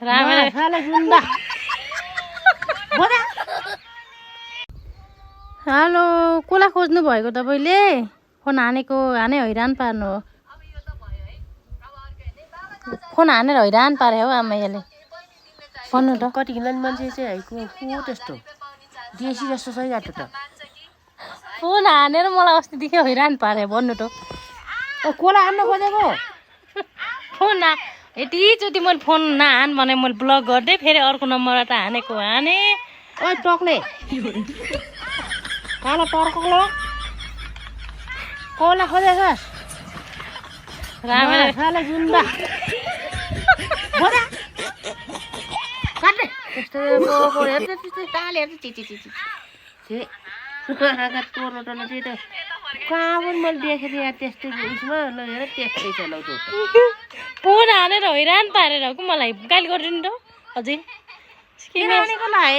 hello कसलाई खोज्नु भएको तपाईँले फोन हाने हैरान पार्नु हो फोन हानेर हैरान पारे हो आमाले भन्नु त कति किन मान्छे चाहिँ को त्यस्तो देशी जस्तो सही गाटो त फोन हानेर मलाई अस्तिदेखि हैरान पारे भन्नु त कोला हान्न खोजेको फोन यतिचोटि मैले फोन नहान भने मैले ब्लक गर्दै फेरि अर्को नम्बरबाट हानेको हाने ओइ टक्ले काला टर्कलो कोला खोजेछस् रामेले साला जुन्दा बोला काट्ने त्यस्तो को हेर्छ त्यस्तो ताल हेर्छ चिची चिची छे आगा टोर्न टोर्न चाहिँ त कहाँ पनि मैले देखेको थिएँ त्यस्तै उसमा ल हेर त्यस्तै छ लौ त्यो फोन हानेर हैरान पारेर हो कि मलाई गाली गरिदिनु त अझै किन हानेको ल है